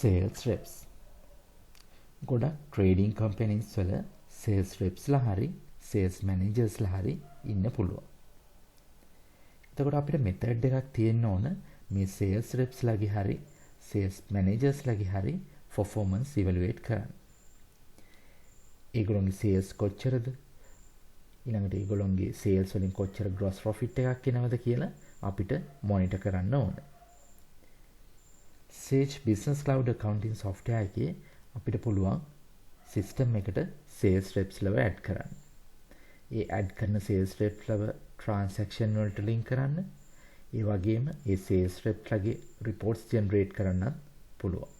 sales reps. ගොඩක් trading companies වල sales reps ලා හරි sales managers ලා හරි ඉන්න පුළුවන්. එතකොට අපිට මෙතඩ් එකක් තියෙන්න ඕන මේ sales reps ලාගේ හරි sales managers ලාගේ හරි performance evaluate කරන්න. ඒගොල්ලෝගේ sales කොච්චරද? ඊළඟට ඒගොල්ලෝගේ sales වලින් කොච්චර gross profit එකක් එනවද කියලා අපිට monitor කරන්න ඕන. Sage Business Cloud accounting software එකේ අපිට පුළුවන් system එකට sales reps ලව add කරන්න. ඒ add කරන sales reps ලව transaction වලට link කරන්න. ඒ වගේම ඒ sales reps ලගේ reports generate කරන්නත් පුළුවන්.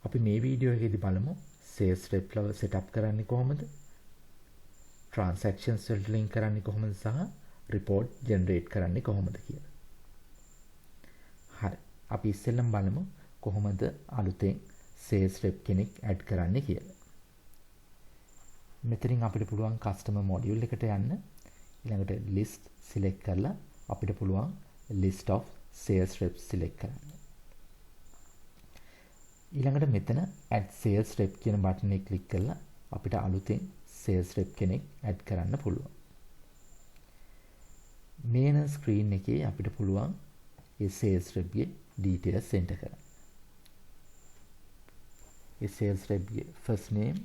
අපි මේ වීඩියෝ එකේදී බලමු sales reps ලව set up කරන්නේ කොහොමද? transactions වලට link කරන්නේ කොහොමද සහ report generate කරන්නේ කොහොමද කියලා. හරි. අපි ඉස්සෙල්ලම බලමු කොහොමද අලුතෙන් sales rep කෙනෙක් add කරන්නේ කියලා. මෙතනින් අපිට පුළුවන් customer module එකට යන්න. ඊළඟට list select කරලා අපිට පුළුවන් list of sales reps select කරන්න. ඊළඟට මෙතන add sales rep කියන බටන් එක click කරලා අපිට අලුතෙන් sales rep කෙනෙක් add කරන්න පුළුවන්. මේන screen එකේ අපිට පුළුවන් ඒ sales rep ගේ details enter කරන්න. ඒ sales rep ගේ first name,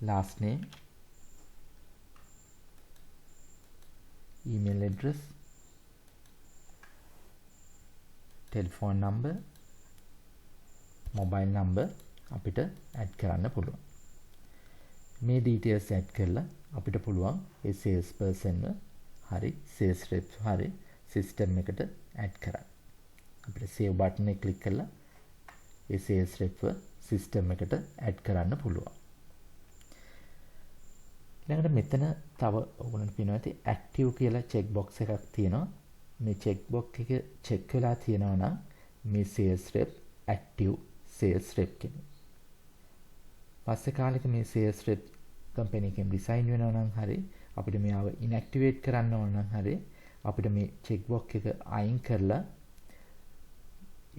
last name, email address, telephone number, mobile number අපිට add කරන්න පුළුවන්. මේ details add කරලා අපිට පුළුවන් ඒ sales person හරි sales rep හරි system එකට add කරන්න. අපිට save button එක click කරලා ඒ sales rep system එකට add කරන්න පුළුවන්. ඊළඟට මෙතන තව ඔයගොල්ලන්ට පේනවා ඇති active කියලා check box එකක් තියෙනවා. මේ check box එක check වෙලා තියෙනවා නම් මේ sales rep active sales rep කෙනෙක්. පස්සේ කාලෙක මේ sales rep company එකෙන් resign වෙනවා නම් හරි අපිට මෙයාව inactivate කරන්න ඕන නම් හරි අපිට මේ check box එක අයින් කරලා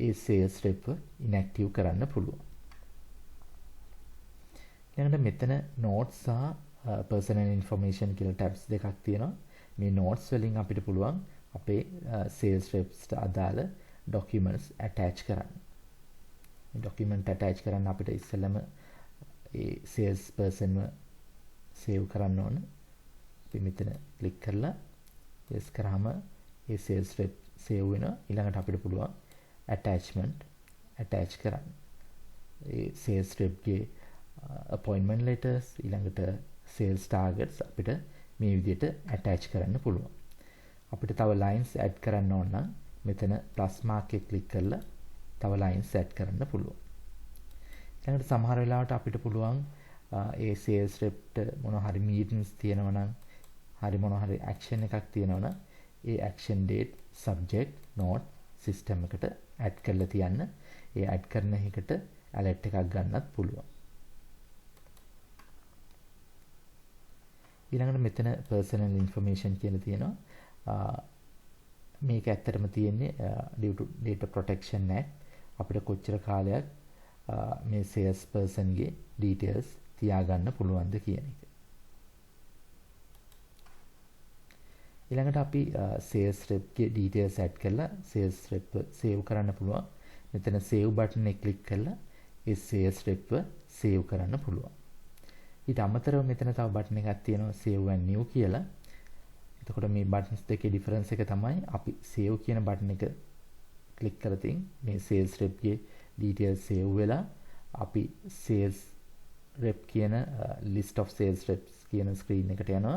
ඒ sales rep inactive කරන්න පුළුවන්. ඊළඟට මෙතන notes සහ personal information කියලා tabs දෙකක් තියෙනවා. මේ notes වලින් අපිට පුළුවන් අපේ sales reps ට අදාළ documents attach කරන්න. මේ document attach කරන්න අපිට ඉස්සෙල්ලම ඒ sales person save කරන්න ඕන. අපි මෙතන click කරලා yes කරාම ඒ sales rep save වෙනවා. ඊළඟට අපිට පුළුවන් attachment attach කරන්න. ඒ sales rep ගේ appointment letters ඊළඟට sales targets අපිට මේ විදිහට attach කරන්න පුළුවන්. අපිට තව lines add කරන්න ඕන නම් මෙතන plus mark එක click කරලා තව lines add කරන්න පුළුවන්. ඊළඟට සමහර වෙලාවට අපිට පුළුවන් ඒ sales rep මොන හරි meetings තියෙනවා නම් හරි මොන හරි action එකක් තියෙනවා නම් ඒ action date subject note system එකට add කරලා තියන්න. ඒ add කරන එකට alert එකක් ගන්නත් පුළුවන්. ඊළඟට මෙතන personal information කියලා තියෙනවා. මේක ඇත්තටම තියෙන්නේ due to data protection act අපිට කොච්චර කාලයක් මේ sales person ගේ details තියාගන්න පුළුවන්ද කියන එක. ඊළඟට අපි sales rep ගේ details add කරලා sales rep save කරන්න පුළුවන්. මෙතන save button එක click කරලා ඒ sales rep save කරන්න පුළුවන්. ඊට අමතරව මෙතන තව බටන් එකක් තියෙනවා save and new කියලා. එතකොට මේ buttons දෙකේ difference එක තමයි අපි save කියන බටන් එක click කරතින් මේ sales rep ගේ details save වෙලා අපි sales rep කියන list of sales reps කියන screen එකට යනවා.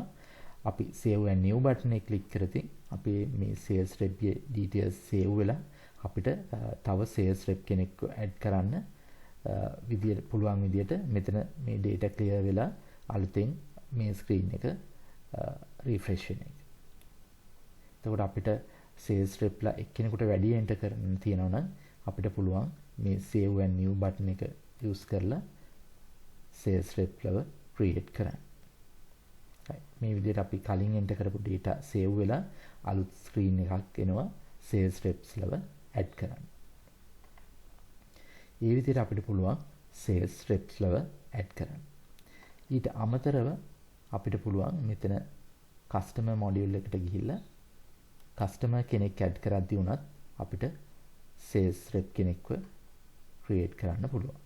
අපි save and new button එක click කරතින් අපි මේ sales rep ගේ details save වෙලා අපිට තව sales rep කෙනෙක් add කරන්න විදියට පුළුවන් විදියට මෙතන මේ data clear වෙලා අලුතෙන් මේ screen එක refresh වෙන එක. එතකොට අපිට sales rep ලා එක්කෙනෙකුට වැඩි enter කරන්න තියෙනවා නම් අපිට පුළුවන් මේ save and new button එක use කරලා sales rep ලව create කරන්න. මේ විදිහට අපි කලින් enter කරපු data save වෙලා අලුත් screen එකක් එනවා sales reps ලව add කරන්න. ඒ විදිහට අපිට පුළුවන් sales reps ලව add කරන්න. ඊට අමතරව අපිට පුළුවන් මෙතන customer module එකට ගිහිල්ලා customer කෙනෙක් add කරද්දී උනත් අපිට sales rep කෙනෙක්ව create කරන්න පුළුවන්.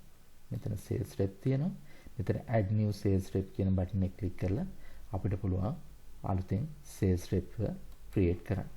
මෙතන sales rep තියෙනවා. මෙතන add new sales rep කියන බටන් එක ක්ලික් කරලා අපිට පුළුවන් අලුතෙන් sales rep create කරන්න.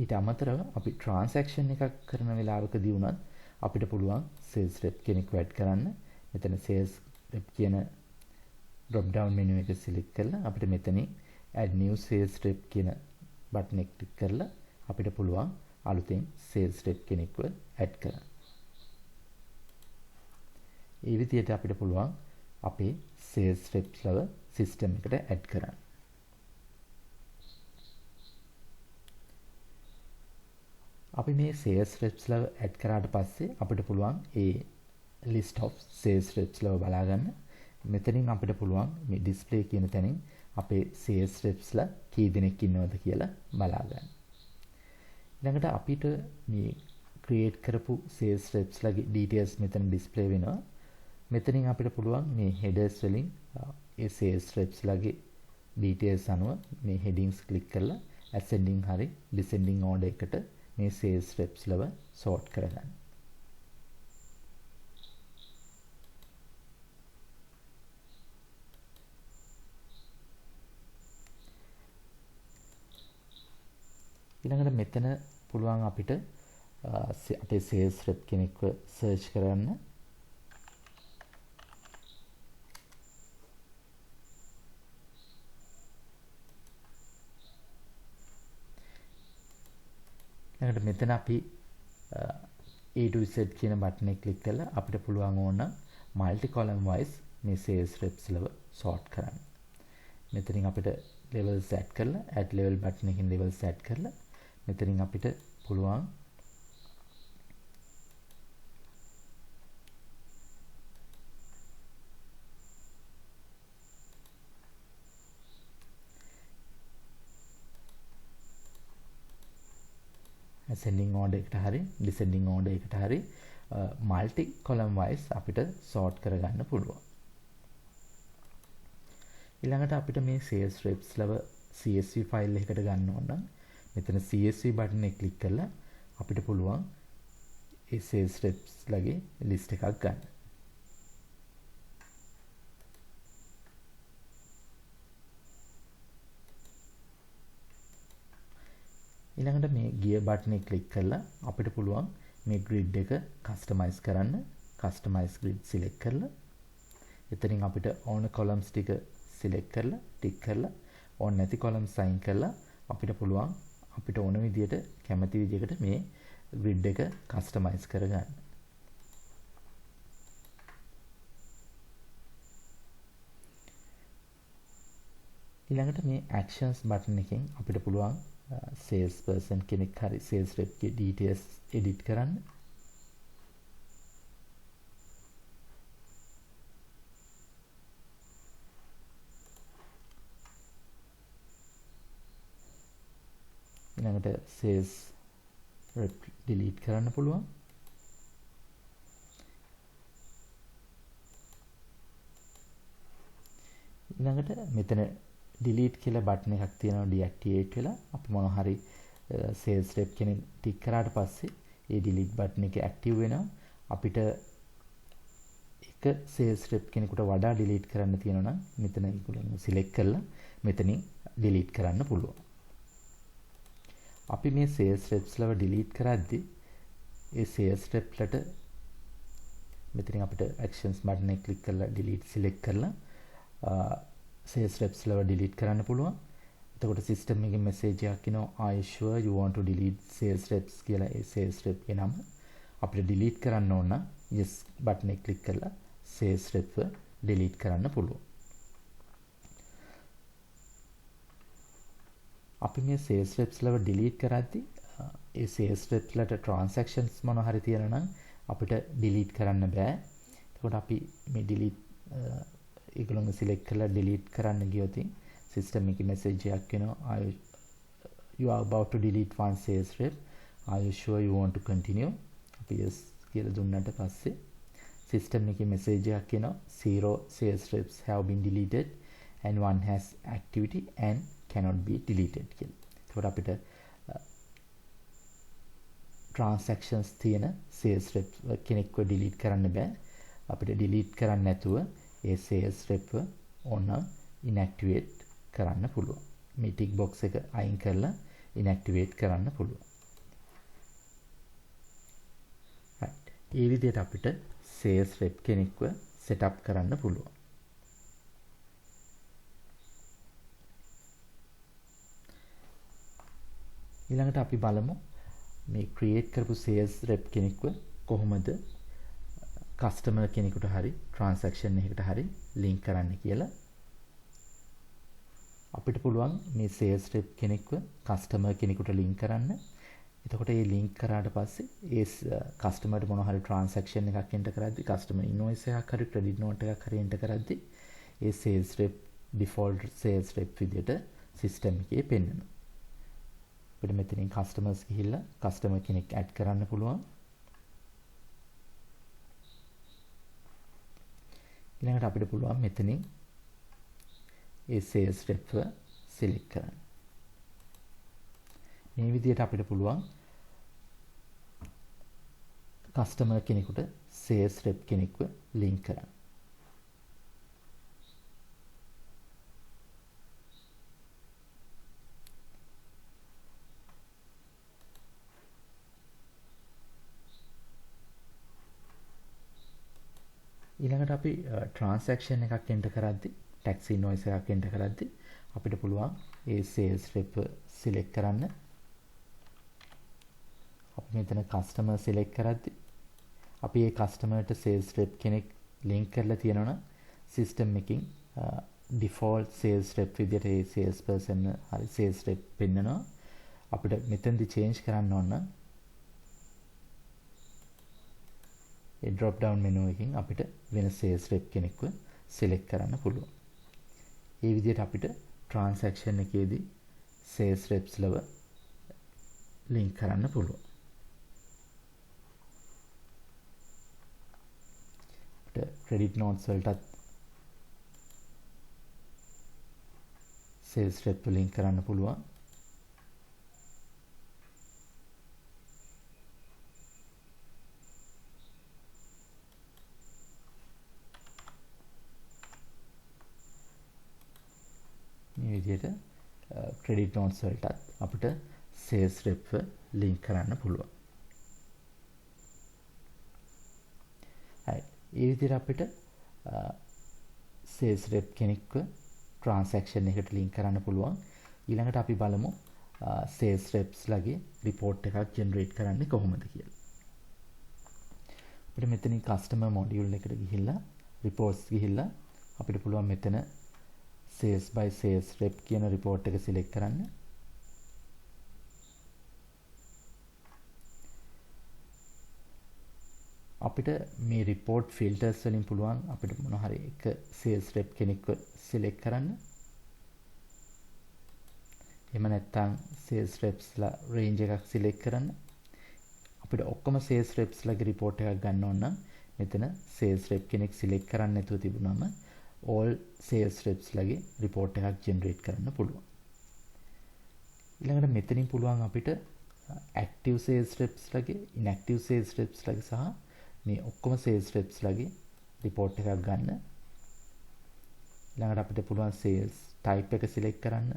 ඊට අමතරව අපි transaction එකක් කරන වෙලාවකදී වුණත් අපිට පුළුවන් sales rep කෙනෙක් add කරන්න. මෙතන sales rep කියන drop down menu එක select කරලා අපිට මෙතනින් add new sales rep කියන බටන් එක ක්ලික් කරලා අපිට පුළුවන් අලුතෙන් sales rep කෙනෙක්ව add කරන්න. ඒ විදිහට අපිට පුළුවන් අපේ sales reps ලව system එකට add කරන්න. අපි මේ sales reps ලව add කරාට පස්සේ අපිට පුළුවන් ඒ list of sales reps ලව බලා ගන්න. මෙතනින් අපිට පුළුවන් මේ display කියන තැනින් අපේ sales reps ලා කී දෙනෙක් ඉන්නවද කියලා බලා ගන්න. ඊළඟට අපිට මේ create කරපු sales reps ලගේ details මෙතන display වෙනවා. මෙතනින් අපිට පුළුවන් මේ headers වලින් ඒ sales reps ලගේ details අනුව මේ headings click කරලා ascending හරි descending order එකට මේ sales reps ලව sort කරගන්න. ඊළඟට මෙතන පුළුවන් අපිට අපේ sales rep කෙනෙක්ව search කරන්න. ඊළඟට මෙතන අපි A to Z කියන බටන් එක ක්ලික් කරලා අපිට පුළුවන් ඕන multi column wise මේ sales reps ලව sort කරන්න. මෙතනින් අපිට levels add කරලා add level බටන් එකකින් levels add කරලා මෙතනින් අපිට පුළුවන් ascending order එකට හරි descending order එකට හරි multi column wise අපිට sort කරගන්න පුළුවන්. ඊළඟට අපිට මේ sales reps ලව CSV file එකකට ගන්න ඕන නම් මෙතන CSV බටන් එක ක්ලික් කරලා අපිට පුළුවන් ඒ sales reps ලගේ list එකක් ගන්න. ඊළඟට මේ gear බටන් එක ක්ලික් කරලා අපිට පුළුවන් මේ grid එක customize කරන්න. customize grid select කරලා එතනින් අපිට ඕන columns ටික select කරලා tick කරලා ඕන නැති columns sign කරලා අපිට පුළුවන් අපිට ඕන විදිහට කැමති විදිහකට මේ grid එක customize කරගන්න. ඊළඟට මේ actions බටන් එකෙන් අපිට පුළුවන් sales person කෙනෙක් හරි sales rep ගේ details edit කරන්න. ඊළඟට sales rep delete කරන්න පුළුවන්. ඊළඟට මෙතන delete කියලා බටන් එකක් තියෙනවා deactivate වෙලා අපි මොන හරි sales rep කෙනෙක් ටික් කරාට පස්සේ ඒ delete බටන් එක active වෙනවා. අපිට එක sales rep කෙනෙකුට වඩා delete කරන්න තියෙනවා නම් මෙතන ඒගොල්ලෝ select කරලා මෙතනින් delete කරන්න පුළුවන්. අපි මේ sales reps ලව delete කරද්දී ඒ sales rep ලට මෙතනින් අපිට actions බටන් එක ක්ලික් කරලා delete select කරලා sales reps ලව delete කරන්න පුළුවන්. එතකොට system එකේ message එකක් එනවා are you sure you want to delete sales reps කියලා ඒ sales rep ගේ නම අපිට delete කරන්න ඕන නම් yes බටන් එක ක්ලික් කරලා sales rep delete කරන්න පුළුවන්. අපි මේ sales reps ලව delete කරද්දී ඒ sales reps ලට transactions මොන හරි තියෙනවා නම් අපිට delete කරන්න බෑ. එතකොට අපි මේ delete ඒගොල්ලෝ select කරලා delete කරන්න ගියොත් system එකේ message එකක් එනවා. You are about to delete one sales rep. Are you sure you want to continue? අපි yes කියලා දුන්නාට පස්සේ system එකේ message එකක් එනවා. 0 sales reps have been deleted and one has activity and cannot be deleted කියලා. ඒකට අපිට transactions තියෙන sales rep කෙනෙක්ව delete කරන්න බෑ. අපිට delete කරන්න නැතුව ඒ sales rep ඕන inactivate කරන්න පුළුවන්. මේ tick box එක අයින් කරලා inactivate කරන්න පුළුවන්. right. ඒ විදිහට අපිට sales rep කෙනෙක්ව set up කරන්න පුළුවන්. ඊළඟට අපි බලමු මේ create කරපු sales rep කෙනෙක්ව කොහොමද customer කෙනෙකුට හරි transaction එකකට හරි link කරන්න කියලා. අපිට පුළුවන් මේ sales rep කෙනෙක්ව customer කෙනෙකුට link කරන්න. එතකොට මේ link කරාට පස්සේ ඒ customer ට මොන හරි transaction එකක් enter කරද්දී customer invoice එකක් හරි credit note එකක් හරි enter කරද්දී ඒ sales rep default sales rep විදිහට system එකේ පෙන්නනවා. අපිට මෙතනින් customers ගිහිල්ලා customer කෙනෙක් add කරන්න පුළුවන්. ඊළඟට අපිට පුළුවන් මෙතනින් ඒ sales rep select කරන්න. මේ විදිහට අපිට පුළුවන් customer කෙනෙකුට sales rep කෙනෙක්ව link කරන්න. ඊළඟට අපි transaction එකක් enter කරද්දී tax invoice එකක් enter කරද්දී අපිට පුළුවන් ඒ sales rep select කරන්න. අපි මෙතන customer select කරද්දී අපි ඒ customer ට sales rep කෙනෙක් link කරලා තියෙනවා නම් system එකකින් default sales rep විදිහට ඒ sales person හරි sales rep පෙන්නනවා. අපිට මෙතනදී change කරන්න ඕන නම් ඒ drop down menu එකකින් අපිට වෙන sales rep කෙනෙක්ව select කරන්න පුළුවන්. මේ විදිහට අපිට transaction එකේදී sales reps ලව link කරන්න පුළුවන්. අපිට credit notes වලටත් sales rep link කරන්න පුළුවන්. මේ විදිහට credit notes වලටත් අපිට sales rep link කරන්න පුළුවන්. හරි. මේ විදිහට අපිට sales rep කෙනෙක්ව transaction එකට link කරන්න පුළුවන්. ඊළඟට අපි බලමු sales reps ලගේ report එකක් generate කරන්නේ කොහොමද කියලා. අපිට මෙතනින් customer module එකට ගිහිල්ලා reports ගිහිල්ලා අපිට පුළුවන් මෙතන sales by sales rep කියන report එක select කරන්න. අපිට මේ report filters වලින් පුළුවන් අපිට මොන හරි එක sales rep කෙනෙක්ව select කරන්න. එහෙම නැත්නම් sales reps ලා range එකක් select කරන්න. අපිට ඔක්කොම sales reps ලගේ report එකක් ගන්න ඕන නම් මෙතන sales rep කෙනෙක් select කරන්න නැතුව තිබුණාම all sales reps ලගේ report එකක් generate කරන්න පුළුවන්. ඊළඟට මෙතනින් පුළුවන් අපිට active sales reps ලගේ inactive sales reps ලගේ සහ මේ ඔක්කොම sales reps ලගේ report එකක් ගන්න. ඊළඟට අපිට පුළුවන් sales type එක select කරන්න.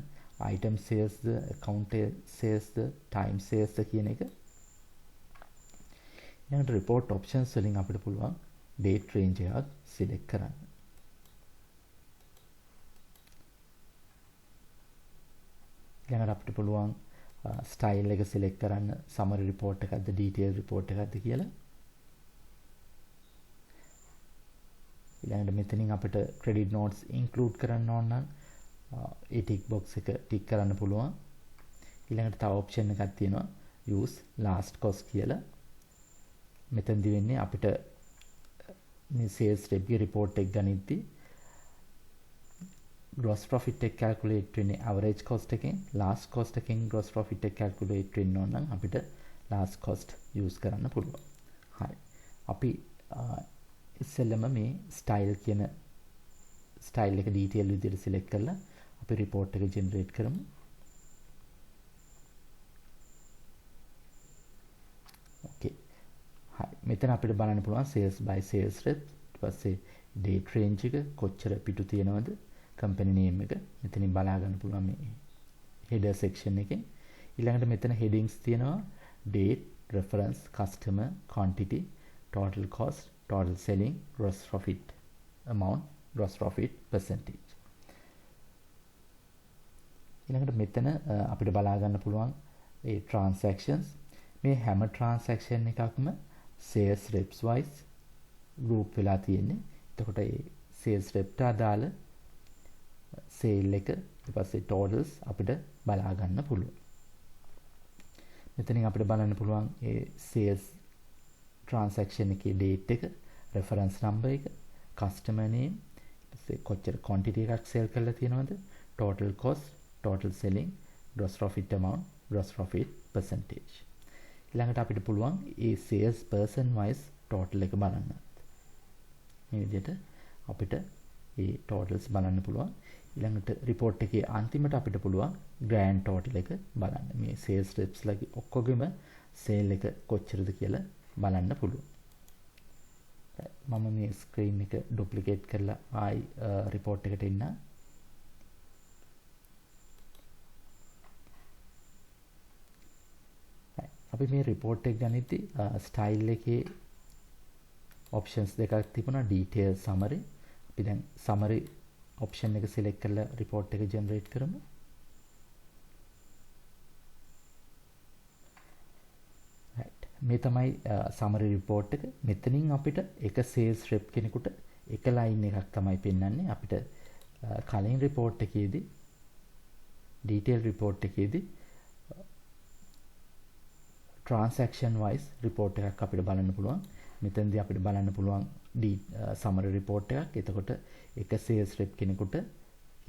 item sales ද account sales ද time sales ද කියන එක. ඊළඟට report options වලින් අපිට පුළුවන් date range එකක් select කරන්න. ඊළඟට අපිට පුළුවන් style එක select කරන්න summary report එකක්ද detail report එකක්ද කියලා. ඊළඟට මෙතනින් අපිට credit notes include කරන්න ඕන නම් ඒ tick box එක tick කරන්න පුළුවන්. ඊළඟට තව ඔප්ෂන් එකක් තියෙනවා use last cost කියලා. මෙතනදි වෙන්නේ අපිට මේ sales rep ගේ report එක ගනිද්දී gross profit එක calculate වෙන්නේ average cost එකෙන්, last cost එකෙන් gross profit එක calculate වෙන්න ඕන නම් අපිට last cost use කරන්න පුළුවන්. හරි. අපි ඉස්සෙල්ලම මේ style කියන style එක detail විදිහට select කරලා අපි report එක generate කරමු. okay. හරි. මෙතන අපිට බලන්න පුළුවන් sales by sales rep. ඊට පස්සේ date range එක කොච්චර පිටු තියෙනවද? company name එක මෙතනින් බලා ගන්න පුළුවන් මේ header section එකෙන්. ඊළඟට මෙතන headings තියෙනවා date, reference, customer, quantity, total cost, total selling, gross profit amount, gross profit percentage. ඊළඟට මෙතන අපිට බලා ගන්න පුළුවන් ඒ transactions. මේ හැම transaction එකක්ම sales reps wise group වෙලා තියෙන්නේ. එතකොට ඒ sales rep ට අදාළ sale එක ඊට පස්සේ totals අපිට බලා ගන්න පුළුවන්. මෙතනින් අපිට බලන්න පුළුවන් ඒ sales transaction එකේ date එක, reference number එක, customer name, ඊට පස්සේ කොච්චර quantity එකක් sell කරලා තියෙනවද, total cost, total selling, gross profit amount, gross profit percentage. ඊළඟට අපිට පුළුවන් ඒ sales person wise total එක බලන්න. මේ විදිහට අපිට ඒ totals බලන්න පුළුවන්. ඊළඟට report එකේ අන්තිමට අපිට පුළුවන් grand total එක බලන්න. මේ sales reps ලගේ ඔක්කොගෙම sale එක කොච්චරද කියලා බලන්න පුළුවන්. මම මේ screen එක duplicate කරලා ආයි report එකට එන්න. අපි මේ report එක ගනිද්දී style එකේ options දෙකක් තිබුණා, detail, summary. අපි දැන් summary option එක select කරලා report එක generate කරමු. right. මේ තමයි summary report එක. මෙතනින් අපිට එක sales rep කෙනෙකුට එක line එකක් තමයි පෙන්වන්නේ. අපිට කලින් report එකේදී detail report එකේදී transaction wise report එකක් අපිට බලන්න පුළුවන්. මෙතනදී අපිට බලන්න පුළුවන් summary report එකක්. එතකොට එක sales rep කෙනෙකුට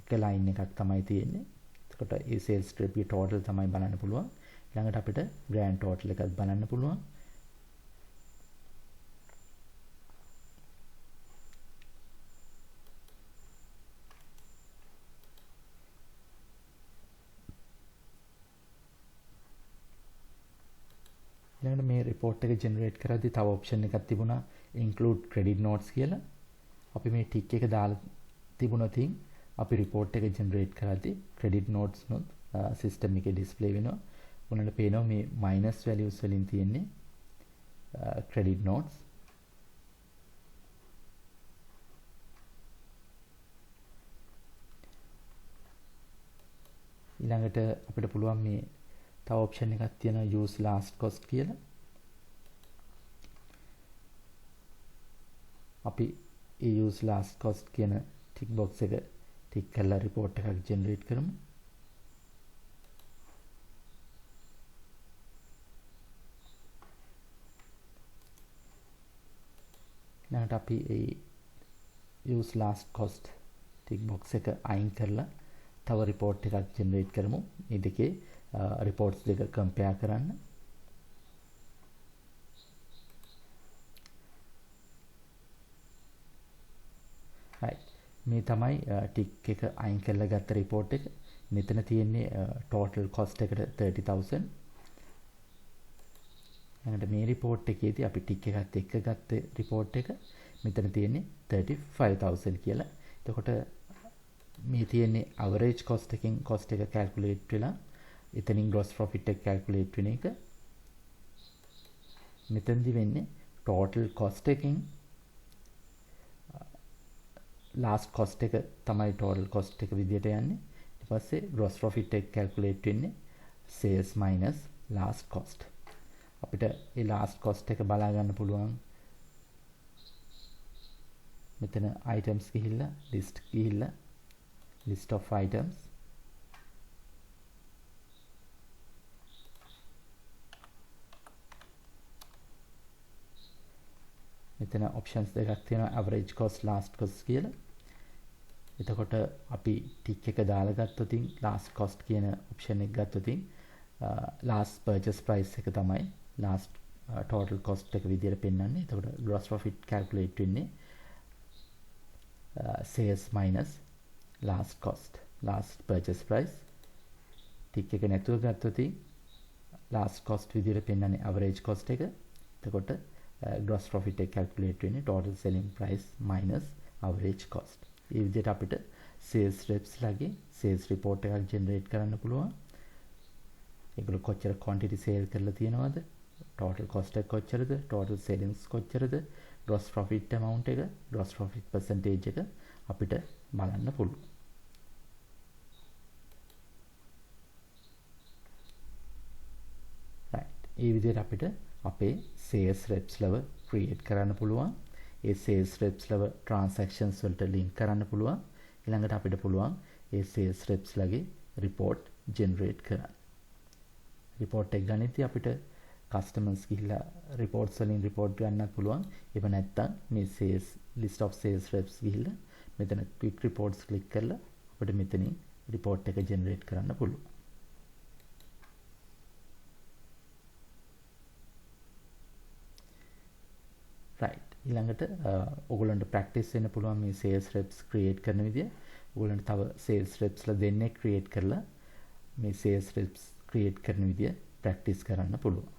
එක line එකක් තමයි තියෙන්නේ. එතකොට ඒ sales rep ගේ total තමයි බලන්න පුළුවන්. ඊළඟට අපිට grand total එකක් බලන්න පුළුවන්. ඊළඟට මේ report එක generate කරද්දී තව option එකක් තිබුණා include credit notes කියලා. අපි මේ tick එක දාලා තිබුණොතින් අපි report එක generate කරද්දී credit notes නොත් system එකේ display වෙනවා. උනට පේනවා මේ minus values වලින් තියෙන්නේ credit notes. ඊළඟට අපිට පුළුවන් මේ තව option එකක් තියෙනවා use last cost කියලා. අපි ඒ use last cost කියන tick box එක tick කරලා report එකක් generate කරමු. ඊළඟට අපි ඒ use last cost tick box එක අයින් කරලා තව report එකක් generate කරමු. මේ දෙකේ reports දෙක compare කරන්න. right. මේ තමයි tick එක අයින් කරලා ගත්ත report එක. මෙතන තියෙන්නේ total cost එකට 30,000. ඊළඟට මේ report එකේදී අපි tick එකත් එක්ක ගත්ත report එක මෙතන තියෙන්නේ 35,000 කියලා. එතකොට මේ තියෙන්නේ average cost එකෙන් cost එක calculate වෙලා එතනින් gross profit එක calculate වෙන එක. මෙතනදි වෙන්නේ total cost එකෙන් last cost එක තමයි total cost එක විදියට යන්නේ. ඊට පස්සේ gross profit එක calculate වෙන්නේ sales minus last cost. අපිට ඒ last cost එක බලා ගන්න පුළුවන්. මෙතන items ගිහිල්ලා list of items. මෙතන ඔප්ෂන්ස් දෙකක් තියෙනවා average cost last cost කියලා. එතකොට අපි ටික් එක දාලා ගත්තොතින් last cost කියන ඔප්ෂන් එක ගත්තොතින් last purchase price එක තමයි last total cost එක විදිහට පෙන්වන්නේ. එතකොට gross profit calculate වෙන්නේ sales minus last cost last purchase price. ටික් එක නැතුව ගත්තොතින් last cost විදිහට පෙන්වන්නේ average cost එක. එතකොට gross profit එක calculate වෙන්නේ total selling price minus average cost. මේ විදිහට අපිට sales reps ලගේ sales report එකක් generate කරන්න පුළුවන්. ඒගොල්ලෝ කොච්චර quantity sale කරලා තියෙනවද? total cost එක කොච්චරද? total sales කොච්චරද? gross profit amount එක, gross profit percentage එක අපිට බලන්න පුළුවන්. ඒ විදිහට අපිට අපේ sales reps ලව create කරන්න පුළුවන්. ඒ sales reps ලව transactions වලට link කරන්න පුළුවන්. ඊළඟට අපිට පුළුවන් ඒ sales reps ලගේ report generate කරන්න. report එක ගනිද්දී අපිට customers ගිහිල්ලා reports වලින් report ගන්නත් පුළුවන්. එහෙම නැත්නම් මේ sales list of sales reps ගිහිල්ලා මෙතන quick reports click කරලා අපිට මෙතනින් report එක generate කරන්න පුළුවන්. right ඊළඟට ඔයගොල්ලන්ට practice වෙන්න පුළුවන් මේ sales reps create කරන විදිය. ඔයගොල්ලන්ට තව sales reps ලා දෙන්නෙක් create කරලා මේ sales reps create කරන විදිය practice කරන්න පුළුවන්.